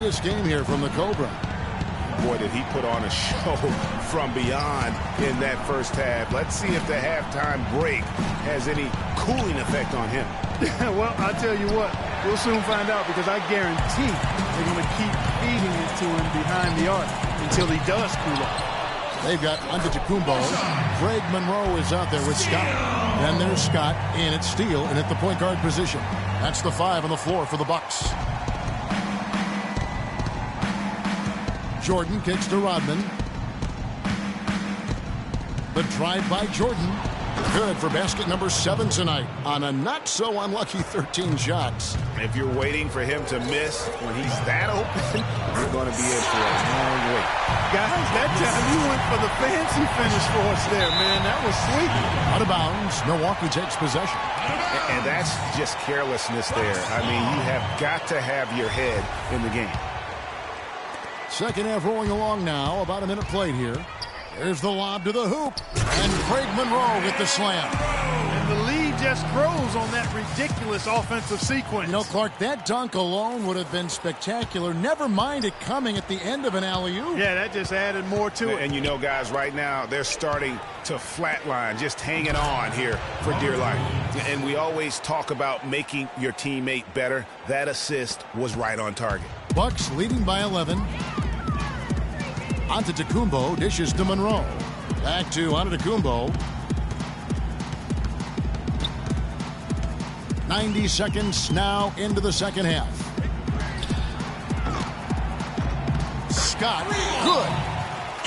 this game here from the Cobra. Boy, did he put on a show from beyond in that first half. Let's see if the halftime break has any cooling effect on him. Well, I'll tell you what, we'll soon find out, because I guarantee they're going to keep feeding it to him behind the arc until he does cool off. They've got Antetokounmpo. Greg Monroe is out there with Scott. Then there's Scott in at Steele and at the point guard position. That's the 5 on the floor for the Bucks. Jordan kicks to Rodman. The drive by Jordan. Good for basket number 7 tonight on a not-so-unlucky 13 shots. If you're waiting for him to miss when he's that open, you're going to be in for a long wait. Guys, that time you went for the fancy finish for us there, man. That was sweet. Out of bounds. Milwaukee takes possession. And that's just carelessness there. I mean, you have got to have your head in the game. Second half rolling along now. About a minute played here. There's the lob to the hoop. And Craig Monroe with the slam. And the lead just grows on that ridiculous offensive sequence. You know, Clark, that dunk alone would have been spectacular. Never mind it coming at the end of an alley-oop. Yeah, that just added more to it. And you know, guys, right now, they're starting to flatline, just hanging on here for dear life. And we always talk about making your teammate better. That assist was right on target. Bucks leading by 11. Antetokounmpo dishes to Monroe. Back to Antetokounmpo. 90 seconds now into the second half. Scott, good.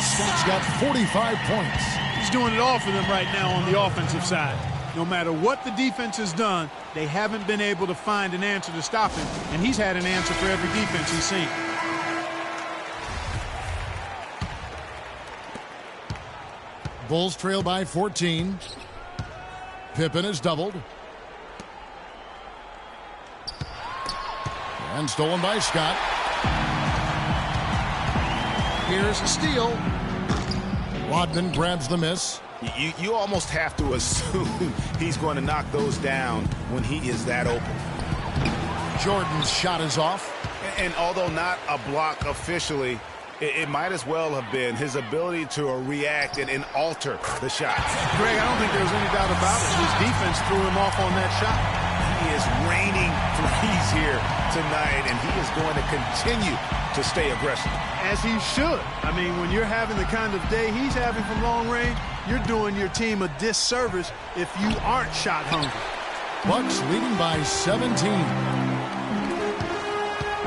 Scott's got 45 points. He's doing it all for them right now on the offensive side. No matter what the defense has done, they haven't been able to find an answer to stop him, and he's had an answer for every defense he's seen. Bulls trail by 14. Pippen is doubled. And stolen by Scott. Here's a steal. Rodman grabs the miss. You almost have to assume he's going to knock those down when he is that open. Jordan's shot is off. And although not a block officially, it might as well have been his ability to react and alter the shot. Greg, I don't think there's any doubt about it. His defense threw him off on that shot. He is raining threes here tonight, and he is going to continue to stay aggressive. As he should. I mean, when you're having the kind of day he's having from long range, you're doing your team a disservice if you aren't shot hungry. Bucks leading by 17.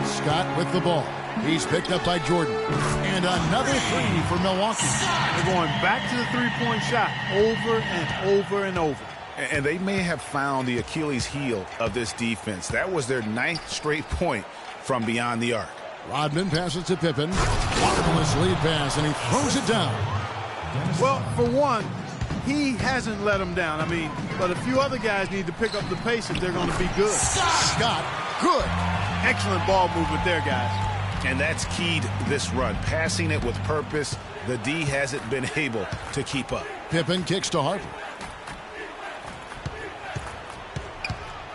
Scott with the ball. He's picked up by Jordan. And another three for Milwaukee. They're going back to the three-point shot over and over and over. And they may have found the Achilles heel of this defense. That was their 9th straight point from beyond the arc. Rodman passes to Pippen. Marvelous lead pass, and he throws it down. Well, for one, he hasn't let them down. I mean, but a few other guys need to pick up the pace if they're going to be good. Scott, good. Excellent ball movement there, guys. And that's keyed this run. Passing it with purpose. The D hasn't been able to keep up. Pippen kicks to Harper.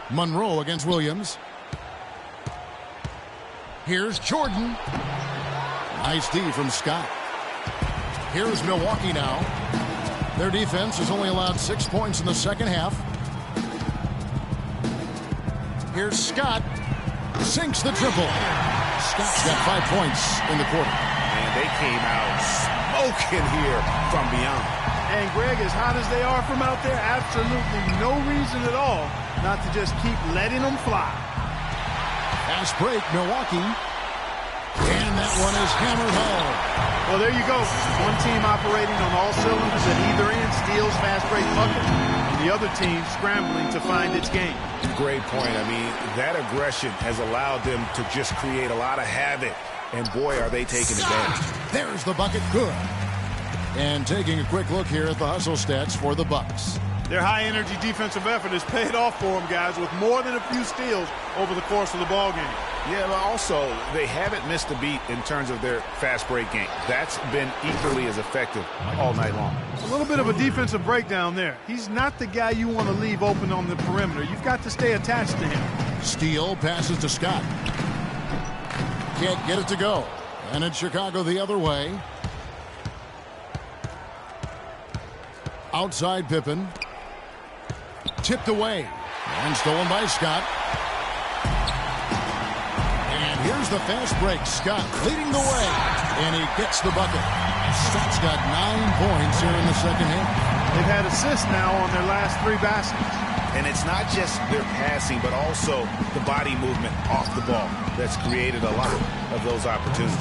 Monroe against Williams. Here's Jordan. Nice D from Scott. Here's Milwaukee now. Their defense has only allowed 6 points in the second half. Here's Scott. Sinks the triple. Scott's got 5 points in the quarter. And they came out smoking here from beyond. And Greg, as hot as they are from out there, absolutely no reason at all not to just keep letting them fly. Fast break, Milwaukee. And that one is hammered home. Well, there you go. One team operating on all cylinders at either end, steals fast break bucket, and the other team scrambling to find its game. Great point. I mean, that aggression has allowed them to just create a lot of havoc. And boy, are they taking advantage. There's the bucket, good. And taking a quick look here at the hustle stats for the Bucks. Their high-energy defensive effort has paid off for them, guys, with more than a few steals over the course of the ballgame. Yeah, but also, they haven't missed a beat in terms of their fast break game. That's been equally as effective all night long. A little bit of a defensive breakdown there. He's not the guy you want to leave open on the perimeter. You've got to stay attached to him. Steele passes to Scott. can't get it to go. And it's Chicago the other way. Outside Pippen. Tipped away. And stolen by Scott. And here's the fast break. Scott leading the way. And he gets the bucket. Scott's got 9 points here in the second half. They've had assists now on their last 3 baskets. And it's not just their passing, but also the body movement off the ball that's created a lot of those opportunities.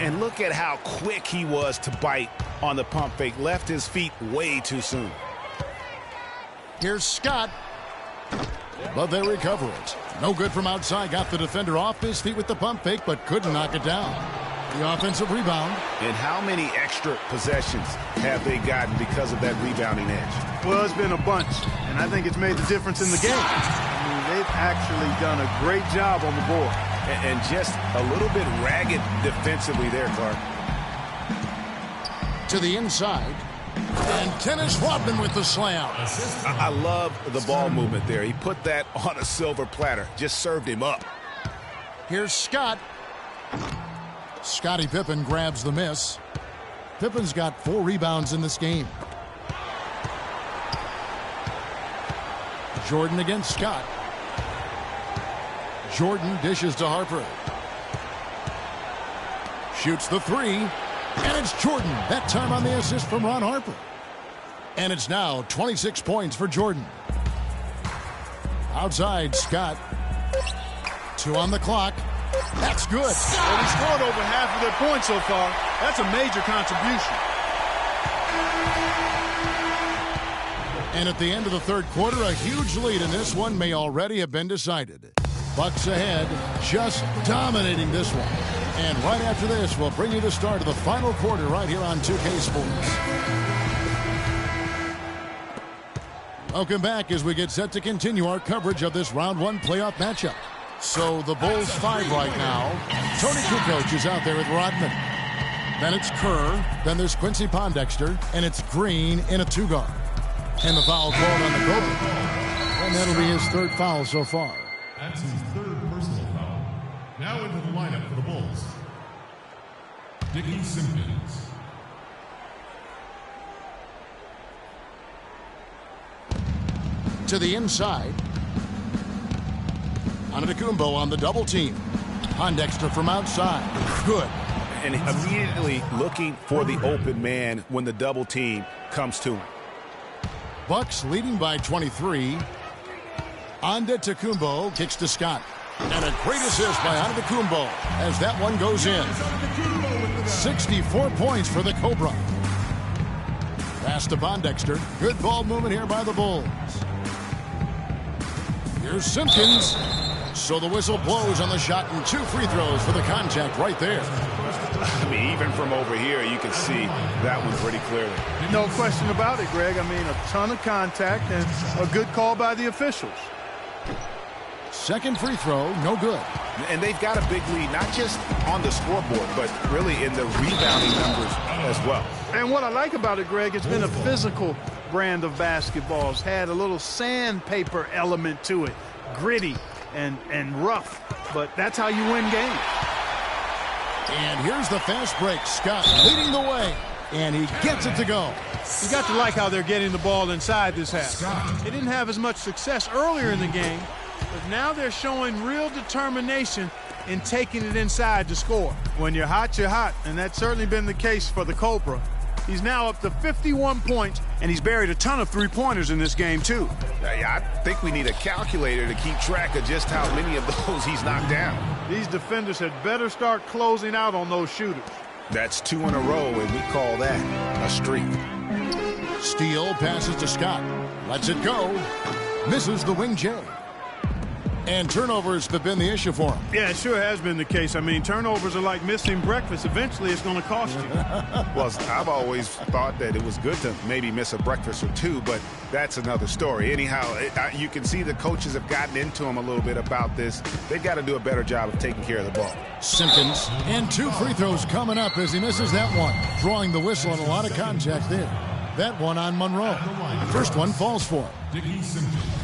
And look at how quick he was to bite on the pump fake. Left his feet way too soon. Here's Scott. But they recover it. No good from outside. Got the defender off his feet with the pump fake, but couldn't knock it down. The offensive rebound. And how many extra possessions have they gotten because of that rebounding edge? Well, it's been a bunch, and I think it's made the difference in the game. I mean, they've actually done a great job on the board. And just a little bit ragged defensively there, Clark. To the inside. And Dennis Rodman with the slam. I love the ball movement there. He put that on a silver platter. Just served him up. Here's Scott. Scottie Pippen grabs the miss. Pippen's got 4 rebounds in this game. Jordan against Scott. Jordan dishes to Harper. Shoots the 3. And it's Jordan. That time on the assist from Ron Harper. And it's now 26 points for Jordan. Outside, Scott. 2 on the clock. That's good. Well, he scored over half of their points so far. That's a major contribution. And at the end of the third quarter, a huge lead in this one may already have been decided. Bucks ahead, just dominating this one. And right after this, we'll bring you the start of the final quarter right here on 2K Sports. Welcome back as we get set to continue our coverage of this round 1 playoff matchup. So the Bulls 5 right now. Tony Kukoc is out there with Rodman. Then it's Kerr. Then there's Quincy Pondexter. And it's Green in a 2-guard. And the foul called on the Cobra. And that'll be his 3rd foul so far. That's his 3rd personal foul. Now into the lineup for the Bulls. Dickie Simpkins. To the inside. Antetokounmpo on the double team. Pondexter from outside. Good. And immediately looking for the open man when the double team comes to him. Bucks leading by 23. Antetokounmpo kicks to Scott. And a great assist by Antetokounmpo as that one goes in. 64 points for the Cobra. Pass to Pondexter. Good ball movement here by the Bulls. Here's Simpkins. So the whistle blows on the shot and 2 free throws for the contact right there. I mean, even from over here, you can see that one pretty clearly. No question about it, Greg. I mean, a ton of contact and a good call by the officials. Second free throw, no good. And they've got a big lead, not just on the scoreboard, but really in the rebounding numbers as well. And what I like about it, Greg, it's been a physical brand of basketball. It's had a little sandpaper element to it. Gritty and rough, but that's how you win games. And here's the fast break. Scott leading the way, and he gets it to go. You got to like how they're getting the ball inside this half. They didn't have as much success earlier in the game, but now they're showing real determination in taking it inside to score. When you're hot, and that's certainly been the case for the Cobra. He's now up to 51 points, and he's buried a ton of three-pointers in this game, too. Yeah, I think we need a calculator to keep track of just how many of those he's knocked down. These defenders had better start closing out on those shooters. That's 2 in a row, and we call that a streak. Steele passes to Scott. Lets it go. Misses the wing J. And turnovers have been the issue for him. Yeah, it sure has been the case. I mean, turnovers are like missing breakfast. Eventually, it's going to cost you. Well, I've always thought that it was good to maybe miss a breakfast or 2, but that's another story. Anyhow, you can see the coaches have gotten into him a little bit about this. They've got to do a better job of taking care of the ball. Simpkins, and 2 free throws coming up as he misses that one. Drawing the whistle and a lot of contact there. That one on Monroe. First one falls for him. Dickie Simpkins.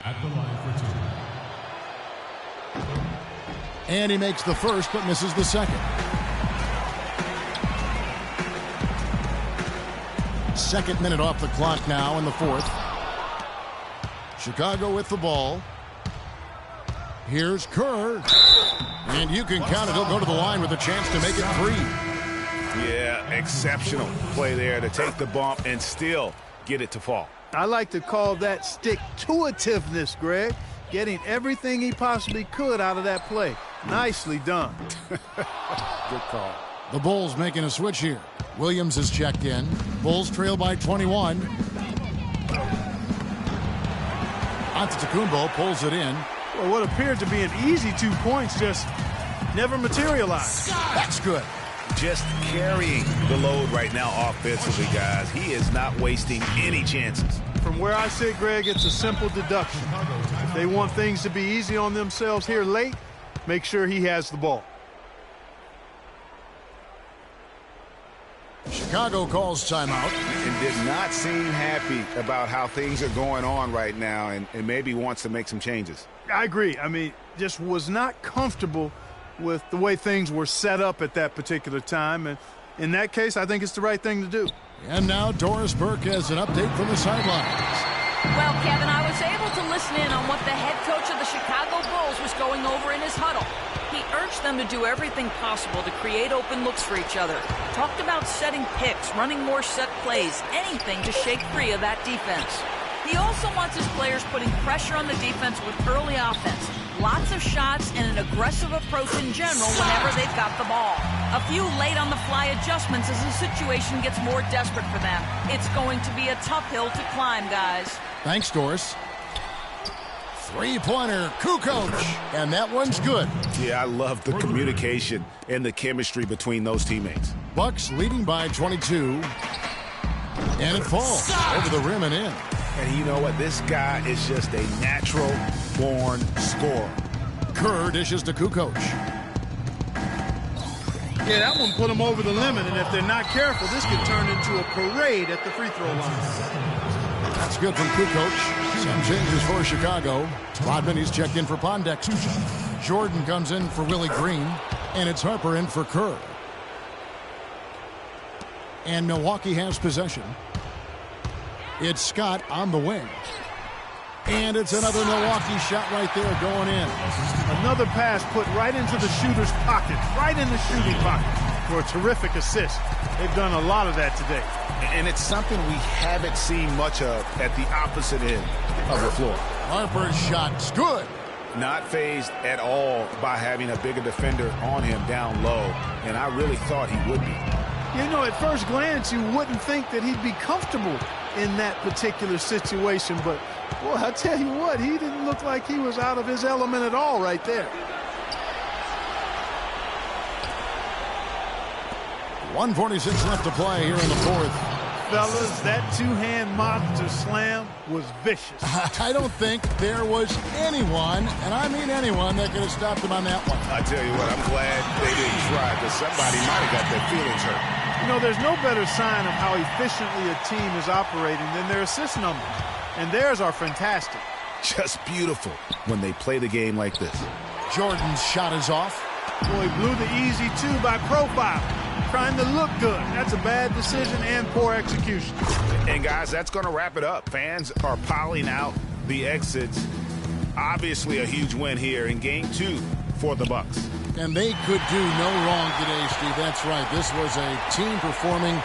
At the line for 2. And he makes the first but misses the second. Second minute off the clock now in the fourth. Chicago with the ball. Here's Kerr. And you can count it. He'll go to the line with a chance to make it 3. Yeah, exceptional play there to take the bump and still get it to fall. I like to call that stick-to-itiveness, Greg. Getting everything he possibly could out of that play. Nicely done. Good call. The Bulls making a switch here. Williams is checked in. Bulls trail by 21. Antetokounmpo pulls it in. Well, what appeared to be an easy 2 points just never materialized. That's good. Just carrying the load right now offensively, guys. He is not wasting any chances. From where I sit, Greg, it's a simple deduction. If they want things to be easy on themselves here late, make sure he has the ball. Chicago calls timeout. And did not seem happy about how things are going on right now and maybe wants to make some changes. I agree. I mean, just was not comfortable with the way things were set up at that particular time. And in that case, I think it's the right thing to do. And now Doris Burke has an update from the sidelines. Well, Kevin, I was able to listen in on what the head coach of the Chicago Bulls was going over in his huddle. He urged them to do everything possible to create open looks for each other. Talked about setting picks, running more set plays, anything to shake free of that defense. He also wants his players putting pressure on the defense with early offense. Lots of shots and an aggressive approach in general whenever they've got the ball. A few late-on-the-fly adjustments as the situation gets more desperate for them. It's going to be a tough hill to climb, guys. Thanks, Doris. Three-pointer, Kukoc, and that one's good. Yeah, I love the communication and the chemistry between those teammates. Bucks leading by 22, and it falls over the rim and in. And you know what? This guy is just a natural-born scorer. Kerr dishes to Kukoc. Yeah, that one put them over the limit, and if they're not careful, this could turn into a parade at the free throw line. That's good from Kukoc. Some changes for Chicago. Rodman, he's checked in for Pondexter. Jordan comes in for Willie Green, and it's Harper in for Kerr. And Milwaukee has possession. It's Scott on the wing. And it's another Milwaukee shot right there going in. Another pass put right into the shooter's pocket, right in the shooting pocket for a terrific assist. They've done a lot of that today. And it's something we haven't seen much of at the opposite end of the floor. Harper's shot's good. Not fazed at all by having a bigger defender on him down low, and I really thought he would be. You know, at first glance, you wouldn't think that he'd be comfortable in that particular situation, but, boy, I tell you what, he didn't look like he was out of his element at all right there. 1:46 left to play here in the fourth. Fellas, that two-hand monster slam was vicious. I don't think there was anyone, and I mean anyone, that could have stopped him on that one. I tell you what, I'm glad they didn't try, because somebody might have got their feelings hurt. You know, there's no better sign of how efficiently a team is operating than their assist numbers, and theirs are fantastic. Just beautiful when they play the game like this. Jordan's shot is off. Boy, blew the easy two by profile. Trying to look good. That's a bad decision and poor execution. And, guys, that's going to wrap it up. Fans are piling out the exits. Obviously a huge win here in Game 2 for the Bucks. And they could do no wrong today, Steve. That's right. This was a team performing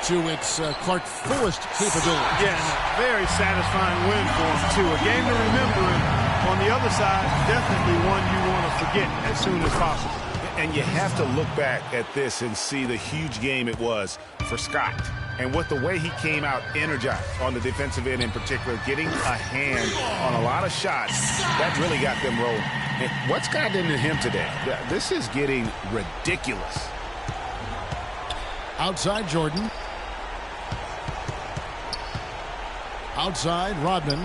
to its Clark fullest capability. Yeah, and a very satisfying win for them, too. A game to remember, and on the other side, definitely one you want to forget as soon as possible. And you have to look back at this and see the huge game it was for Scott. And with the way he came out energized on the defensive end in particular, getting a hand on a lot of shots, that really got them rolling. And what's gotten into him today? This is getting ridiculous. Outside Jordan. Outside Rodman.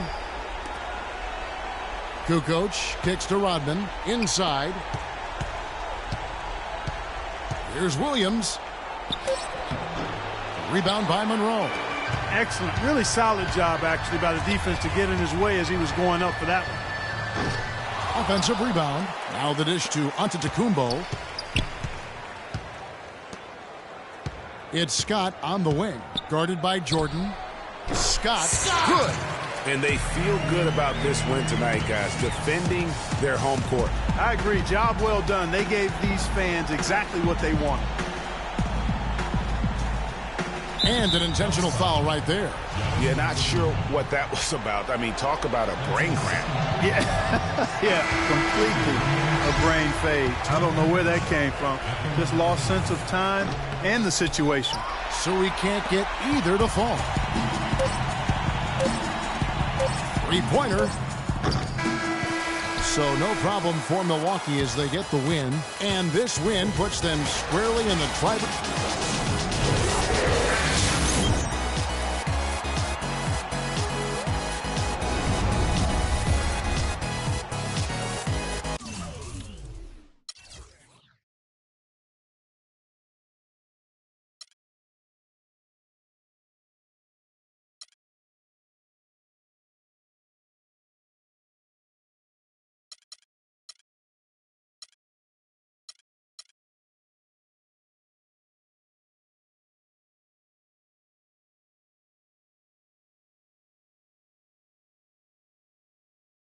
Kukoc kicks to Rodman. Inside. Here's Williams. Rebound by Monroe. Excellent. Really solid job, actually, by the defense to get in his way as he was going up for that one. Offensive rebound. Now the dish to Antetokounmpo. It's Scott on the wing, guarded by Jordan. Scott, good. And they feel good about this win tonight, guys, defending their home court. I agree. Job well done. They gave these fans exactly what they wanted. And an intentional foul right there. Yeah, not sure what that was about. I mean, talk about a brain cramp. Yeah, yeah, completely a brain fade. I don't know where that came from. Just lost sense of time and the situation. So we can't get either to fall. Three-pointer. So no problem for Milwaukee as they get the win. And this win puts them squarely in the tribal.